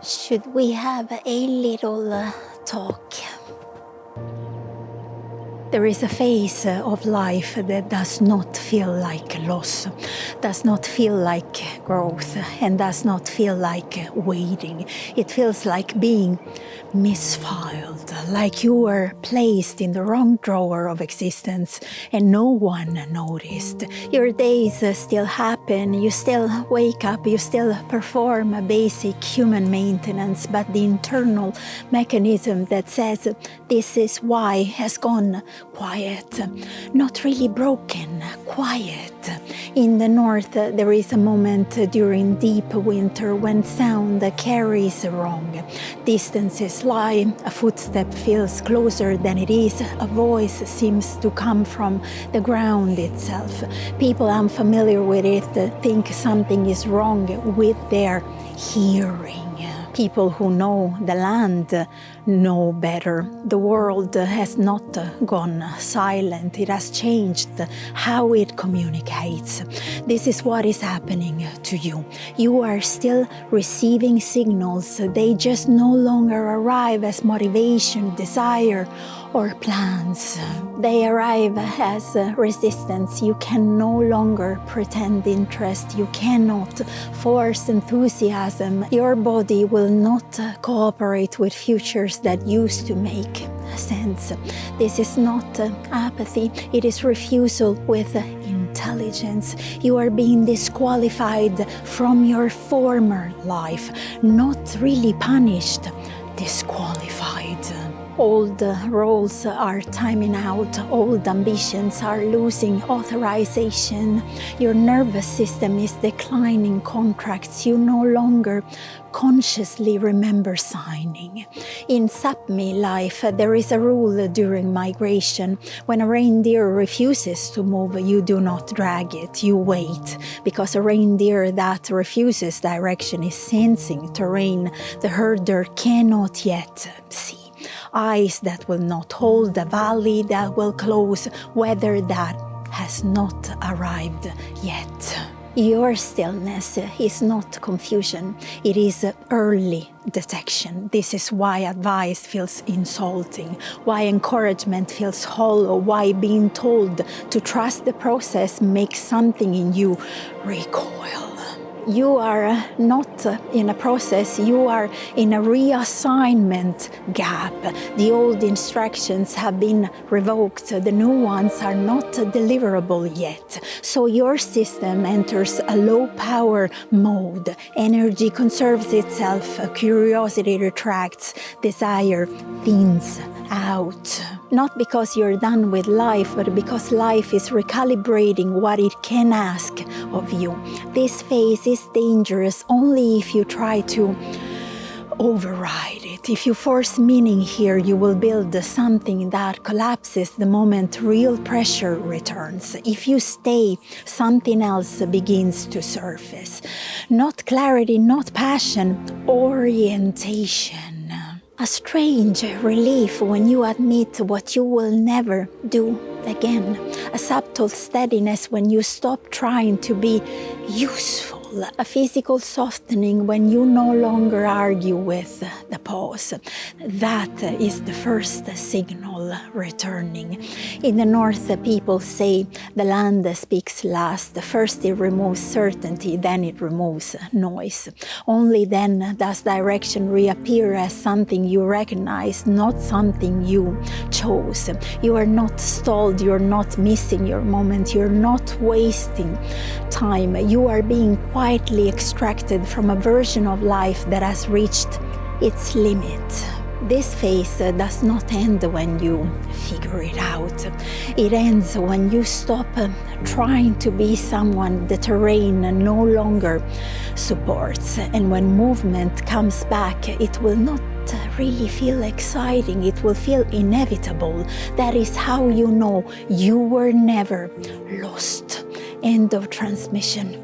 Should we have a little talk? There is a phase of life that does not feel like loss, does not feel like growth, and does not feel like waiting. It feels like being misfiled, like you were placed in the wrong drawer of existence and no one noticed. Your days still happen, you still wake up, you still perform a basic human maintenance, but the internal mechanism that says this is why has gone quiet, not really broken, quiet. In the north, there is a moment during deep winter when sound carries wrong. Distances lie, a footstep feels closer than it is, a voice seems to come from the ground itself. People unfamiliar with it think something is wrong with their hearing. People who know the land know better. The world has not gone silent. It has changed how it communicates. This is what is happening to you. You are still receiving signals. They just no longer arrive as motivation, desire, or plans. They arrive as resistance. You can no longer pretend interest. You cannot force enthusiasm. Your body will not cooperate with futures that used to make sense. This is not apathy. It is refusal with intelligence. You are being disqualified from your former life, not really punished, disqualified. Old roles are timing out, old ambitions are losing authorization. Your nervous system is declining contracts you no longer consciously remember signing. In Sapmi life, there is a rule during migration. When a reindeer refuses to move, you do not drag it, you wait. Because a reindeer that refuses direction is sensing terrain the herder cannot yet see. Eyes that will not hold, a valley that will close, weather that has not arrived yet. Your stillness is not confusion, it is early detection. This is why advice feels insulting, why encouragement feels hollow, why being told to trust the process makes something in you recoil. You are not in a process, you are in a reassignment gap. The old instructions have been revoked, the new ones are not deliverable yet. So your system enters a low power mode. Energy conserves itself, curiosity retracts, desire thins out. Not because you're done with life, but because life is recalibrating what it can ask of you. This phase is dangerous only if you try to override it. If you force meaning here, you will build something that collapses the moment real pressure returns. If you stay, something else begins to surface. Not clarity, not passion, orientation. A strange relief when you admit what you will never do again. A subtle steadiness when you stop trying to be useful. A physical softening when you no longer argue with the pause. That is the first signal returning. In the north, people say the land speaks last. First it removes certainty, then it removes noise. Only then does direction reappear as something you recognize, not something you chose. You are not stalled, you're not missing your moment, you're not wasting time. You are being quietly extracted from a version of life that has reached its limit. This phase does not end when you figure it out. It ends when you stop trying to be someone the terrain no longer supports. And when movement comes back, it will not really feel exciting, it will feel inevitable. That is how you know you were never lost. End of transmission.